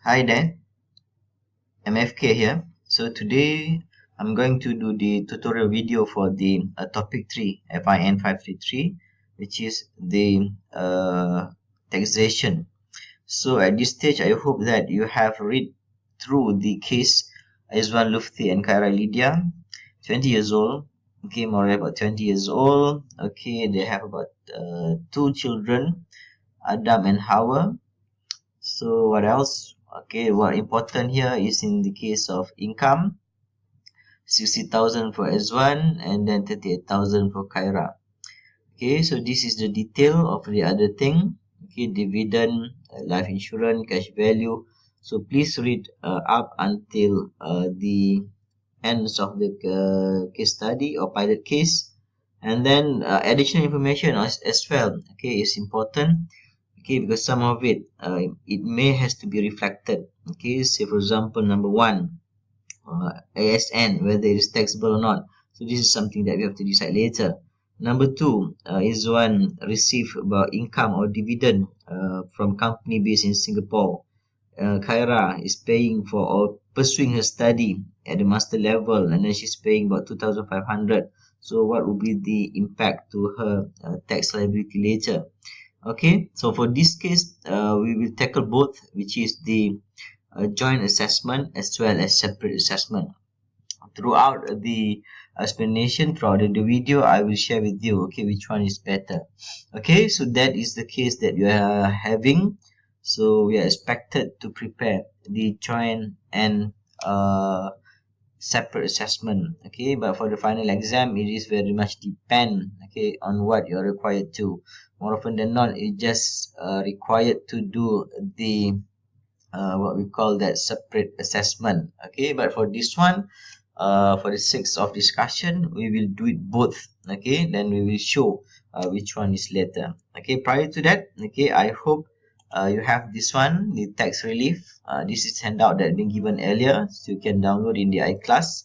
Hi there, MFK here. So today I'm going to do the tutorial video for the topic 3, FIN533, which is the taxation. So at this stage, I hope that you have read through the case Iswan Lufti and Khaira Lydia, 20 years old. Okay, more about 20 years old. Okay, they have about 2 children, Adam and Hawa. So what else? Okay, what important here is in the case of income, 60,000 for S1 and then 38,000 for Khaira. Okay, so this is the detail of the other thing. Okay, dividend, life insurance, cash value. So please read up until the ends of the case study or pilot case. And then additional information as well. Okay, is important. Okay, because some of it it may has to be reflected. Okay, say for example number one, ASN, whether it is taxable or not. So this is something that we have to decide later. Number two is one receive about income or dividend from company based in Singapore. Khaira is paying for or pursuing her study at the master level, and then she's paying about 2,500. So what will be the impact to her tax liability later? Okay, so for this case, we will tackle both, which is the joint assessment as well as separate assessment. Throughout the explanation, throughout the video, I will share with you, okay, which one is better. Okay, so that is the case that you are having. So we are expected to prepare the joint and separate assessment. Okay, but for the final exam, it is very much depend, okay, on what you're required to. More often than not, it just required to do the what we call that separate assessment. Okay, but for this one, for the sake of discussion, we will do it both. Okay, then we will show which one is later. Okay, prior to that, okay, I hope you have this one, the tax relief. This is handout that been given earlier, so you can download in the iClass.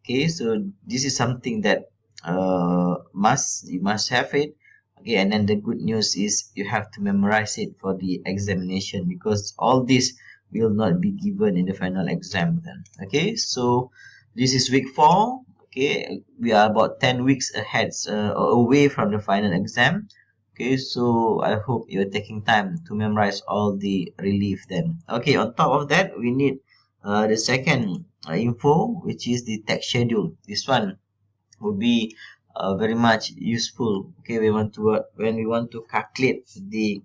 Okay, so this is something that you must have it. Okay, and then the good news is you have to memorize it for the examination, because all this will not be given in the final exam then. Okay, so this is week 4. Okay, we are about 10 weeks ahead away from the final exam. Okay, so I hope you're taking time to memorize all the relief then. Okay, on top of that, we need the second info, which is the tax schedule. This one will be very much useful. Okay, when we want to calculate the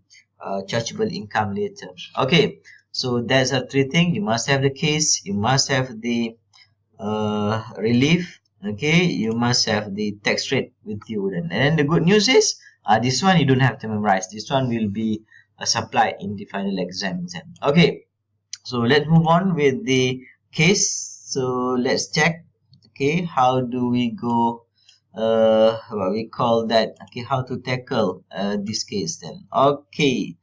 chargeable income later. Okay, so that's the three things. You must have the case, you must have the relief. Okay, you must have the tax rate with you then. And then the good news is this one you don't have to memorize. This one will be supplied in the final exam then. Okay, so let's move on with the case. So let's check, okay, how do we go, what we call that, okay, how to tackle this case then. Okay,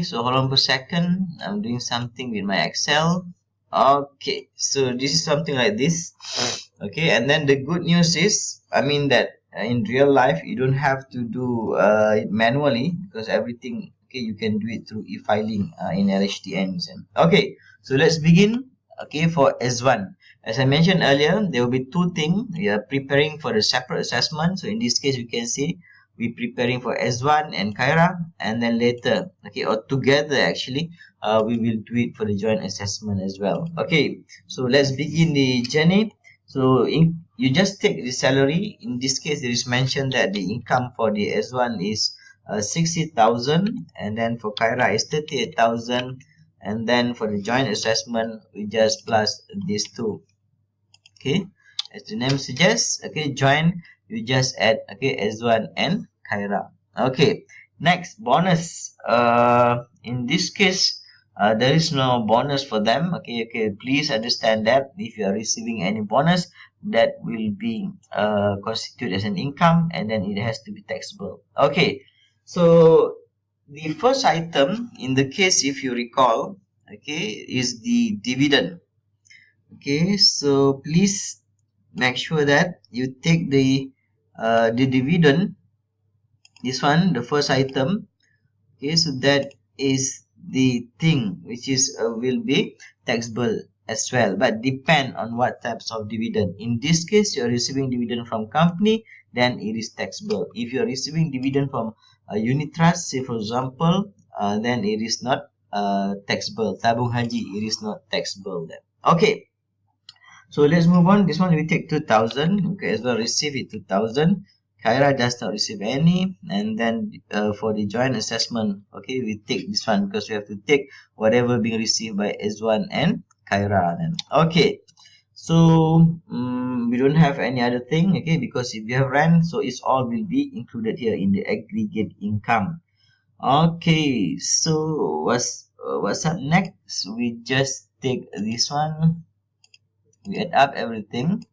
so hold on for a second, I'm doing something with my Excel. Okay, so this is something like this. Okay, and then the good news is, I mean that in real life you don't have to do it manually, because everything, okay, you can do it through e-filing in LHTN. Okay, so let's begin. Okay, for S1, as I mentioned earlier, there will be two things. We are preparing for the separate assessment. So in this case, you can see we're preparing for S1 and Khaira, and then later, okay, or together actually, we will do it for the joint assessment as well. Okay, so let's begin the journey. So you just take the salary. In this case, there is mentioned that the income for the S1 is 60,000, and then for Khaira is 38,000, and then for the joint assessment we just plus these two. Okay, as the name suggests, okay, joint, you just add, okay, S1 and Khaira. Okay, next, bonus. In this case, there is no bonus for them. Okay, please understand that if you are receiving any bonus, that will be constituted as an income, and then it has to be taxable. Okay, so the first item in the case, if you recall, okay, is the dividend. Okay, so please make sure that you take the dividend, this one, the first item. Okay, so that is the thing which is will be taxable as well, but depend on what types of dividend. In this case, you are receiving dividend from company, then it is taxable. If you are receiving dividend from a unit trust, say for example, then it is not taxable. Tabung haji, it is not taxable then. Okay, so let's move on. This one we take 2000. Okay, as well receive it 2000. Khaira does not receive any. And then for the joint assessment, okay, we take this one because we have to take whatever being received by S1 and Khaira then. Okay, so we don't have any other thing, okay, because if you have rent, so it's all will be included here in the aggregate income. Okay, so what's up next? We just take this one. We add up everything,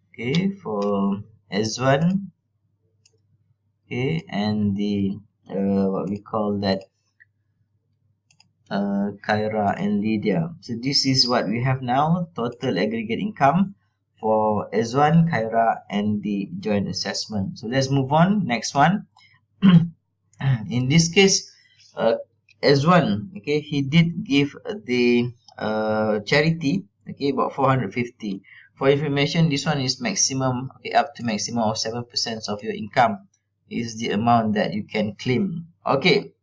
okay, for S1, okay, and the what we call that Kyra and Lydia. So this is what we have now, total aggregate income for S1, Kyra, and the joint assessment. So let's move on. Next one. In this case, S1, okay, he did give the charity, okay, about 450. For information, this one is maximum, okay, up to maximum of 7% of your income is the amount that you can claim. Okay,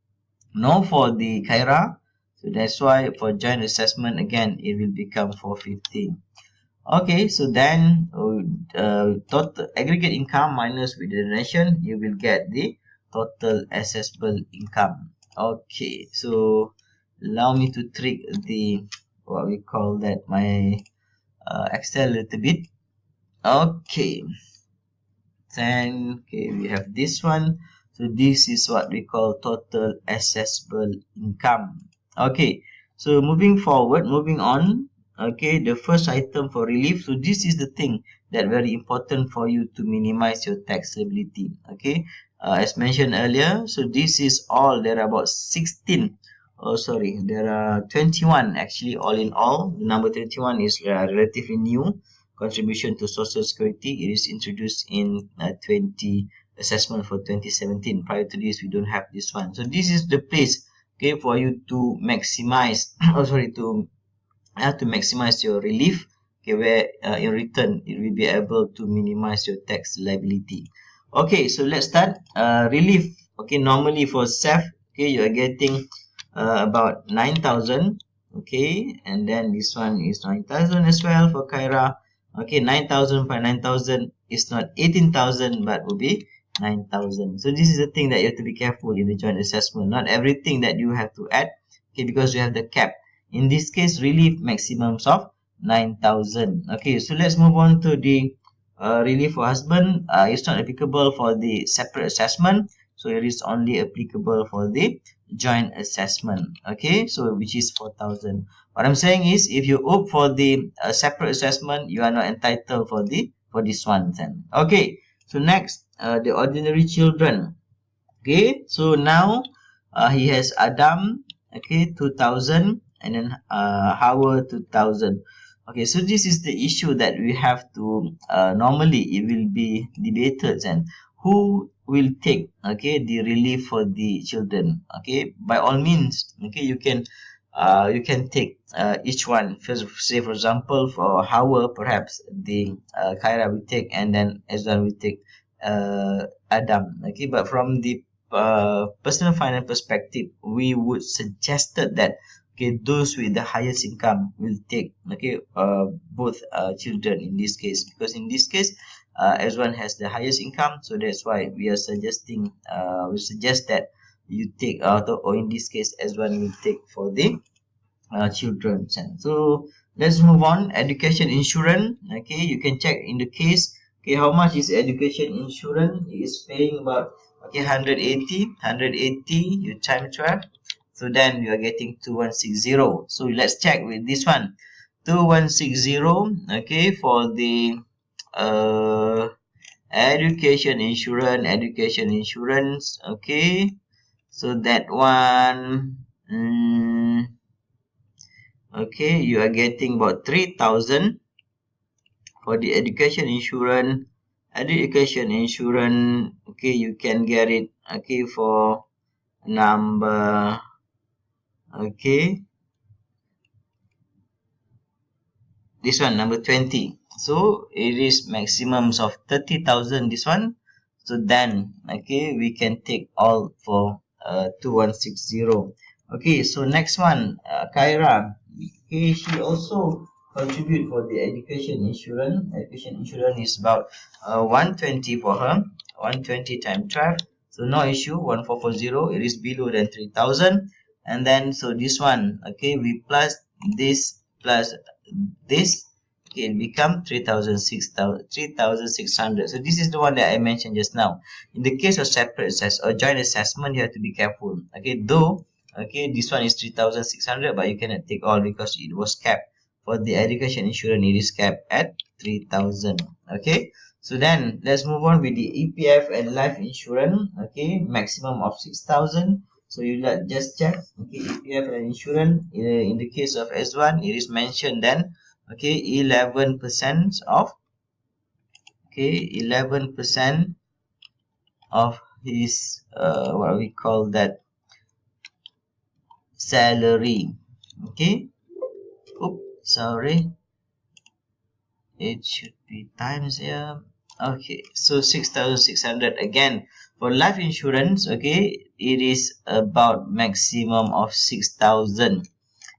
no for the Kaira, so that's why for joint assessment again it will become 450. Okay, so then total aggregate income minus with the donation, you will get the total assessable income. Okay, so allow me to trick the what we call that my Excel a little bit. Okay, then okay, we have this one. So this is what we call total assessable income. Okay, so moving forward, moving on. Okay, the first item for relief. So this is the thing that very important for you to minimize your tax liability. Okay, as mentioned earlier, so this is all, there are about 16, oh sorry, there are 21 actually, all in all. The number 21 is relatively new contribution to social security. It is introduced in 20 assessment for 2017. Prior to this, we don't have this one. So this is the place, okay, for you to maximize oh sorry, to maximize your relief, okay, where in return it will be able to minimize your tax liability. Okay, so let's start. Relief, okay, normally for self, okay, you are getting about 9,000, okay, and then this one is 9,000 as well for Kaira. Okay, 9,000 by 9,000 is not 18,000 but will be 9,000. So this is the thing that you have to be careful in the joint assessment. Not everything that you have to add, okay, because you have the cap. In this case, relief maximums of 9,000. Okay, so let's move on to the relief for husband. It's not applicable for the separate assessment, so it is only applicable for the joint assessment. Okay, so which is 4,000. What I'm saying is, if you opt for the separate assessment, you are not entitled for this one then. Okay, so next, the ordinary children. Okay, so now he has Adam, okay, 2000, and then Hawa 2000. Okay, so this is the issue that we have to normally it will be debated, and who will take, okay, the relief for the children. Okay, by all means, okay, you can take each one. First, say for example, for Hawa, perhaps the Khaira will take, and then Ezra will take Adam. Okay, but from the personal finance perspective, we would suggested that, okay, those with the highest income will take, okay, both children in this case, because in this case everyone has the highest income, so that's why we are suggesting we suggest that you take or in this case everyone will take for the children. So let's move on. Education insurance, okay, you can check in the case, okay, how much is education insurance. It is paying about, okay, 180 you times 12, so then you are getting 2160. So let's check with this one, 2160, okay, for the uh education insurance, okay, so that one, okay, you are getting about 3,000 for the education insurance. Okay, you can get it, okay, for number, okay, this one number 20. So it is maximums of 30,000, this one. So then, okay, we can take all for 2160. Okay, so next one, Kyra. Okay, she also contribute for the education insurance. Education insurance is about 120 for her. 120 times 12. So no issue, 1440. It is below than 3,000. And then, so this one, okay, we plus plus this, okay, it become 3,600. So this is the one that I mentioned just now. In the case of separate assess or joint assessment, you have to be careful. Okay, though, okay, this one is 3,600, but you cannot take all because it was capped. For the education insurance, it is capped at 3,000. Okay, so then let's move on with the EPF and life insurance. Okay, maximum of 6,000. So you just check. Okay, EPF and insurance, in the case of S1, it is mentioned then, okay, 11% of, okay, 11% of his what we call that, salary. Okay, oops, sorry, it should be times here. Okay, so 6,600 again for life insurance. Okay, it is about maximum of 6,000.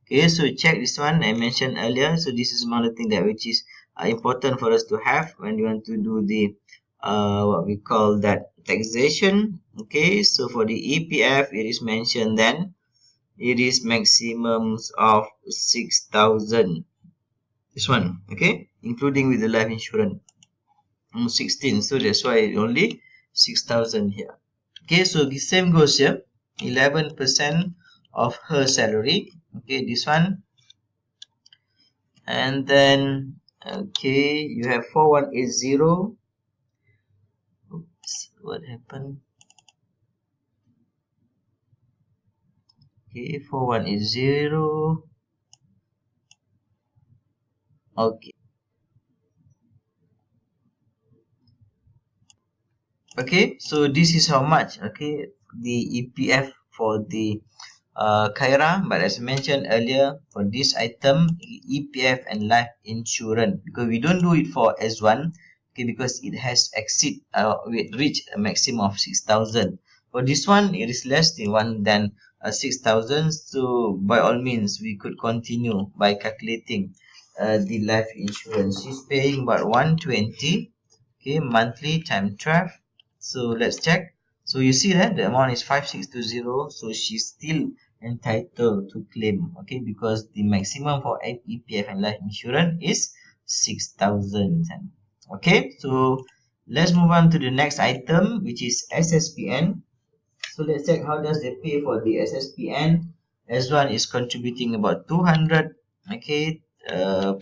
Okay, so check this one I mentioned earlier. So this is one of the thing that which is important for us to have when you want to do the what we call that, taxation. Okay, so for the EPF, it is mentioned then it is maximums of 6,000. This one, okay, including with the life insurance, 16. So that's why only 6,000 here. Okay, so the same goes here, 11% of her salary. Okay, this one. And then, okay, you have 4180. Oops, what happened? Okay, 4180. Okay, okay, so this is how much, okay, the EPF for the Kyra. But as I mentioned earlier, for this item, EPF and life insurance, because we don't do it for S1, okay, because it has it reach a maximum of 6,000. For this one, it is less than 6,000. So by all means, we could continue by calculating the life insurance. She's paying about 120, okay, monthly times 12. So let's check. So you see that the amount is 5620. So she's still entitled to claim, okay, because the maximum for EPF and life insurance is 6,000. Okay, so let's move on to the next item, which is SSPN. So let's check how does they pay for the SSPN. S1 is contributing about 200, okay,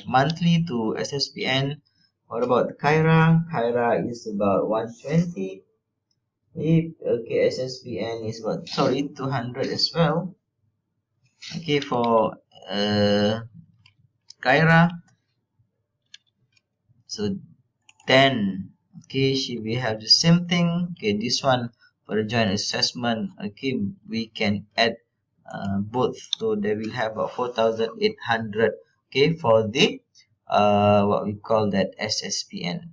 monthly to SSPN. What about the Kyra? Kyra is about 120. Okay, SSPN is about, sorry, 200 as well. Okay, for Kyra. So then, okay, we have the same thing. Okay, this one for the joint assessment, okay, we can add both. So they will have about 4,800, okay, for the what we call that, SSPN.